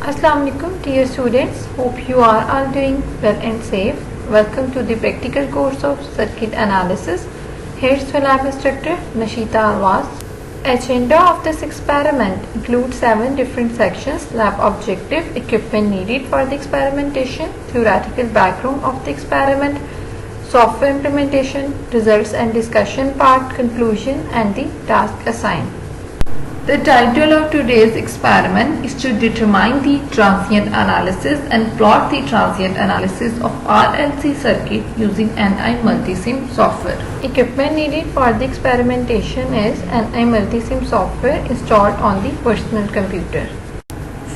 Assalamu alaikum dear students, hope you are all doing well and safe. Welcome to the practical course of circuit analysis. Here's your lab instructor Nashita Alwas. Agenda of this experiment includes 7 different sections: lab objective, equipment needed for the experimentation, theoretical background of the experiment, software implementation, results and discussion part, conclusion and the task assigned. The title of today's experiment is to determine the transient analysis and plot the transient analysis of RLC circuit using NI Multisim software. Equipment needed for the experimentation is NI Multisim software installed on the personal computer.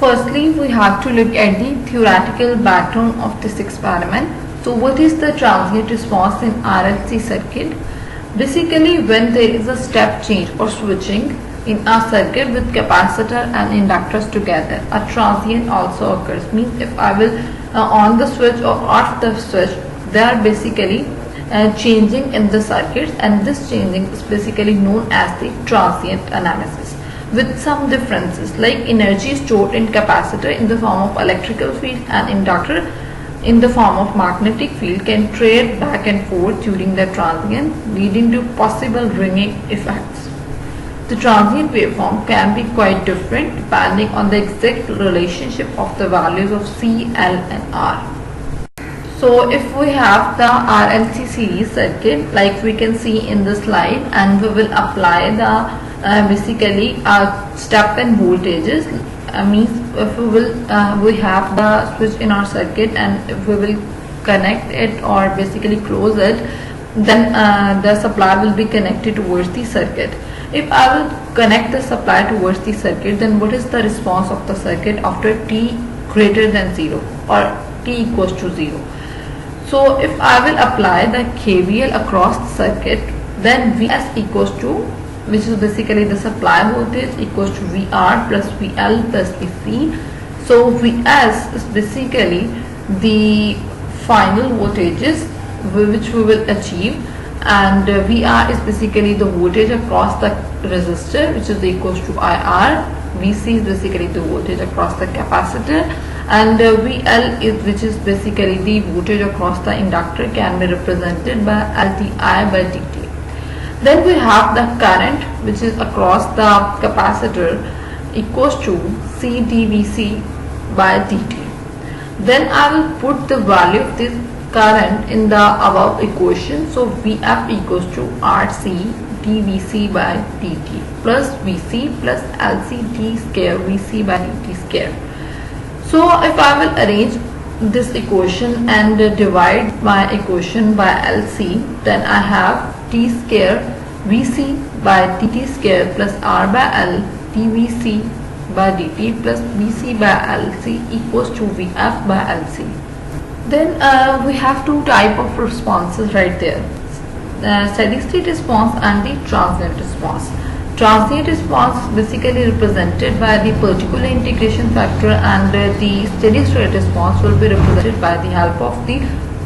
Firstly, we have to look at the theoretical background of this experiment. So what is the transient response in RLC circuit? Basically, when there is a step change or switching in a circuit with capacitor and inductors together, a transient also occurs. Means if I will on the switch or off the switch, they are basically changing in the circuits, and this changing is basically known as the transient analysis, with some differences like energy stored in capacitor in the form of electrical field and inductor in the form of magnetic field can trade back and forth during the transient, leading to possible ringing effects. The transient waveform can be quite different depending on the exact relationship of the values of C, L and R. So if we have the RLC series circuit like we can see in the slide, and we will apply the basically step and voltages, means if we have the switch in our circuit and if we will connect it or basically close it, then the supply will be connected towards the circuit. If I will connect the supply towards the circuit, then what is the response of the circuit after t greater than 0 or t equals to 0? So if I will apply the KVL across the circuit, then Vs equals to, which is basically the supply voltage, equals to VR plus VL plus VC. So Vs is basically the final voltages which we will achieve, and VR is basically the voltage across the resistor, which is equals to IR. VC is basically the voltage across the capacitor, and VL is, which is basically the voltage across the inductor, can be represented by LdI by dt. Then we have the current which is across the capacitor equals to C dVc by dt. Then I will put the value of this current in the above equation. So Vf equals to Rc dVc by dt plus Vc plus Lc d square Vc by dt square. So if I will arrange this equation and divide my equation by Lc, then I have t square Vc by dt square plus R by L dVc by dt plus Vc by Lc equals to Vf by Lc. Then we have two type of responses right there: steady state response and the transient response. Transient response is basically represented by the particular integration factor, and the steady state response will be represented by the help of the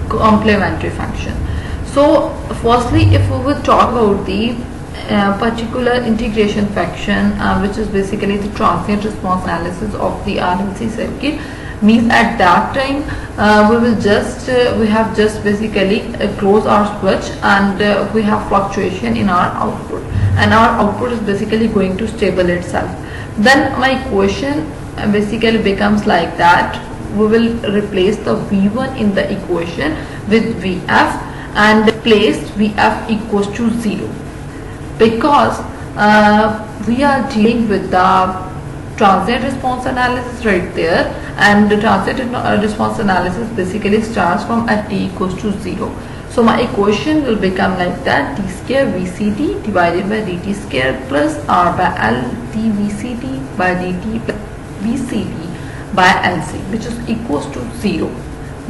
complementary function. So firstly, if we will talk about the particular integration function, which is basically the transient response analysis of the RLC circuit, means at that time we have just basically close our switch, and we have fluctuation in our output, and our output is basically going to stable itself. Then my equation basically becomes like that: we will replace the V1 in the equation with Vf and place Vf equals to 0, because we are dealing with the transient response analysis right there, and the transient response analysis basically starts from at t equals to 0. So my equation will become like that: t square Vcd divided by dt square plus R by L dVcd by dt plus Vcd by Lc, which is equals to 0.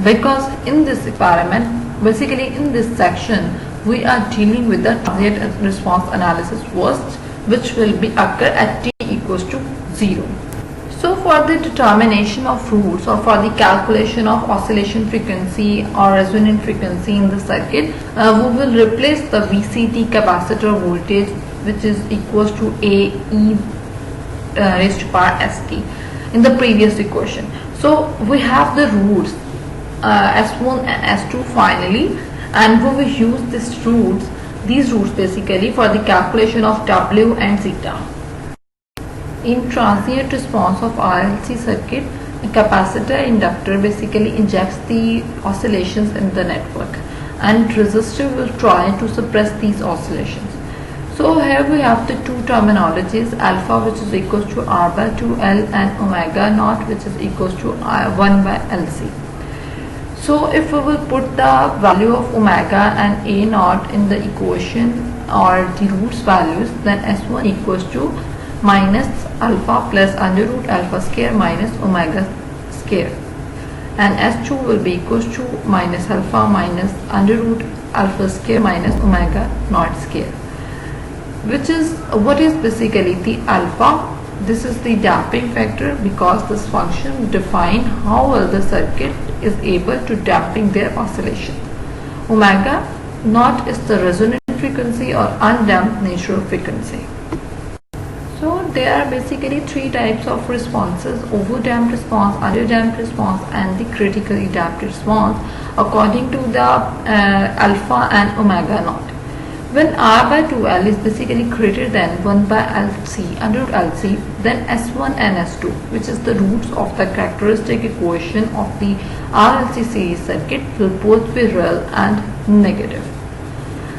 Because in this experiment, basically in this section, we are dealing with the transient response analysis first, which will be occur at t equals to 0. So for the determination of roots, or for the calculation of oscillation frequency or resonant frequency in the circuit, we will replace the VCT capacitor voltage, which is equals to A e raised to power st. in the previous equation. So we have the roots S1 and S2 finally, and we will use these roots basically for the calculation of W and zeta. In transient response of RLC circuit, a capacitor inductor basically injects the oscillations in the network, and resistor will try to suppress these oscillations. So here we have the two terminologies, alpha which is equals to R by 2L and omega naught which is equals to 1 by LC. So if we will put the value of omega and A naught in the equation or the roots values, then S1 equals to minus alpha plus under root alpha square minus omega square, and S2 will be equals to minus alpha minus under root alpha square minus omega naught square, which is what is basically the alpha. This is the damping factor, because this function defines how well the circuit is able to damping their oscillation. Omega naught is the resonant frequency or undamped natural frequency. So there are basically three types of responses: overdamped response, underdamped response, and the critically damped response according to the alpha and omega naught. When R by 2L is basically greater than 1 by LC under root LC, then S1 and S2, which is the roots of the characteristic equation of the RLC series circuit, will both be real and negative.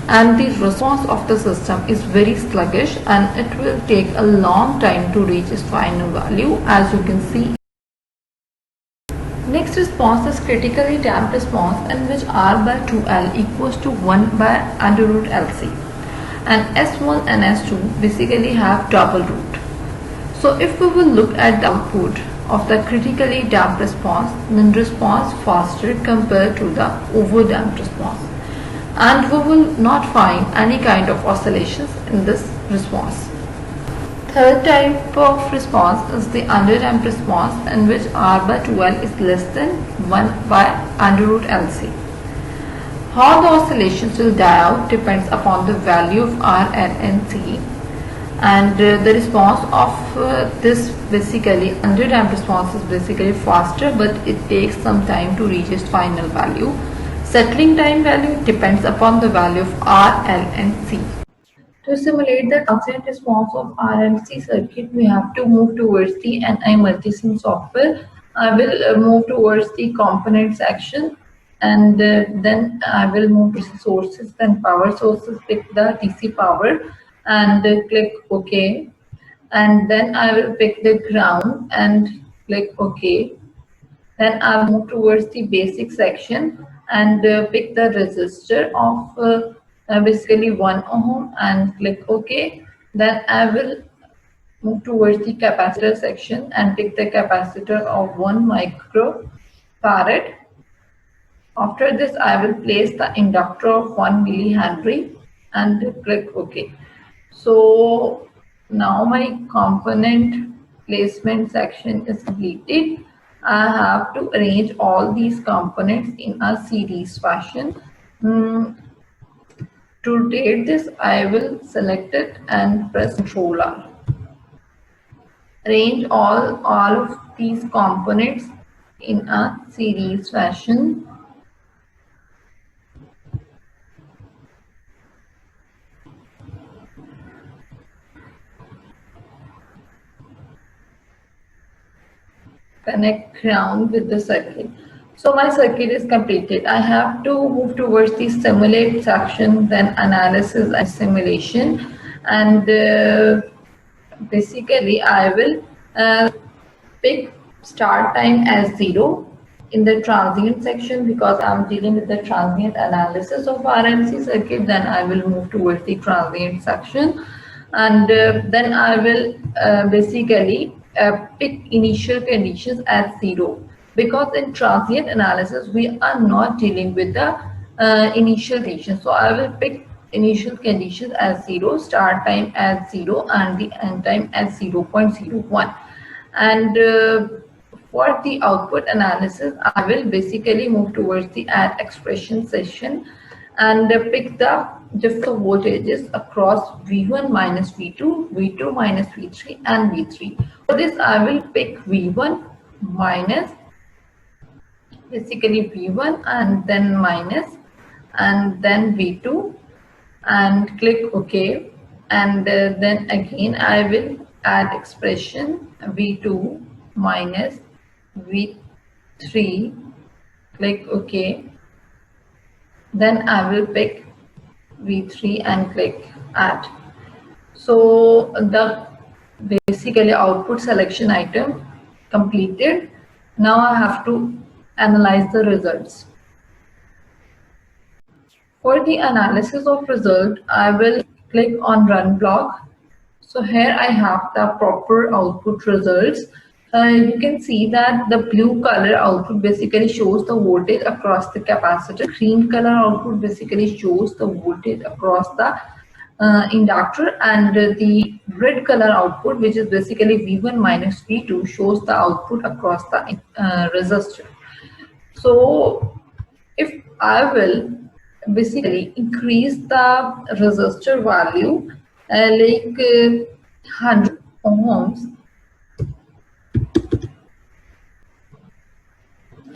And the response of the system is very sluggish, and it will take a long time to reach its final value, as you can see. Next response is critically damped response, in which R by 2L equals to 1 by under root LC, and S1 and S2 basically have double root. So if we will look at the output of the critically damped response, then response faster compared to the overdamped response, and we will not find any kind of oscillations in this response. Third type of response is the underdamped response, in which R by 2L is less than 1 by under root LC. How the oscillations will die out depends upon the value of R, L and C, and the response of this basically underdamped response is basically faster, but it takes some time to reach its final value. Settling time value depends upon the value of R, L and C. To simulate the transient response of RLC circuit, we have to move towards the NI Multisim software. I will move towards the component section, and then I will move to sources, then power sources, pick the DC power and click OK. And then I will pick the ground and click OK. Then I'll move towards the basic section and pick the resistor of basically 1 ohm and click OK. Then I will move towards the capacitor section and pick the capacitor of 1 microfarad. After this, I will place the inductor of 1 millihenry and click OK. So now my component placement section is completed. I have to arrange all these components in a series fashion. To rotate this, I will select it and press Ctrl R. Arrange all of these components in a series fashion. Connect ground with the circuit. So my circuit is completed. I have to move towards the simulate section, then analysis and simulation, and basically I will pick start time as 0 in the transient section, because I'm dealing with the transient analysis of RLC circuit. Then I will move towards the transient section, and then I will basically pick initial conditions as 0, because in transient analysis we are not dealing with the initial conditions. So I will pick initial conditions as 0, start time as 0, and the end time as 0.01. And for the output analysis, I will basically move towards the add expression section, and pick the different voltages across V1 minus V2, V2 minus V3 and V3. For this I will pick V1 minus, basically V1 and then minus and then V2 and click OK, and then again I will add expression V2 minus V3, click OK, then I will pick V3 and click add. So the basically output selection item completed. Now I have to analyze the results. For the analysis of result, I will click on run block. So here I have the proper output results. You can see that the blue color output basically shows the voltage across the capacitor. Green color output basically shows the voltage across the inductor, and the red color output, which is basically V1 minus V2, shows the output across the resistor. So if I will basically increase the resistor value like 100 ohms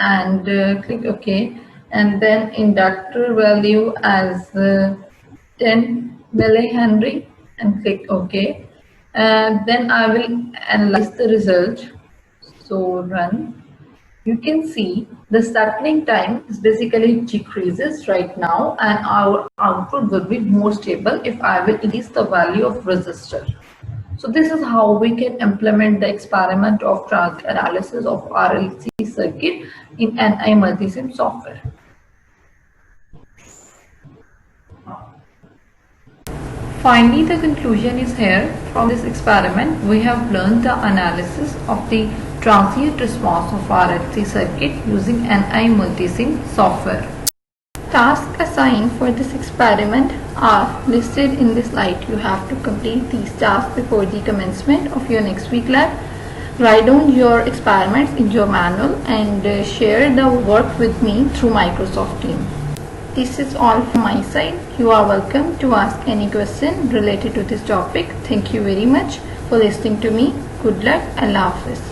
and click OK, and then inductor value as 10 millihenry and click OK, and then I will analyze the result. So run. You can see the settling time is basically decreases right now, and our output will be more stable if I will increase the value of resistor. So this is how we can implement the experiment of transient analysis of RLC circuit in NI Multisim software. Finally, the conclusion is here. From this experiment, we have learned the analysis of the transient response of RLC circuit using NI Multisim software. Tasks assigned for this experiment are listed in this slide. You have to complete these tasks before the commencement of your next week lab. Write down your experiments in your manual and share the work with me through Microsoft Teams. This is all from my side. You are welcome to ask any question related to this topic. Thank you very much for listening to me. Good luck. Allah Hafiz.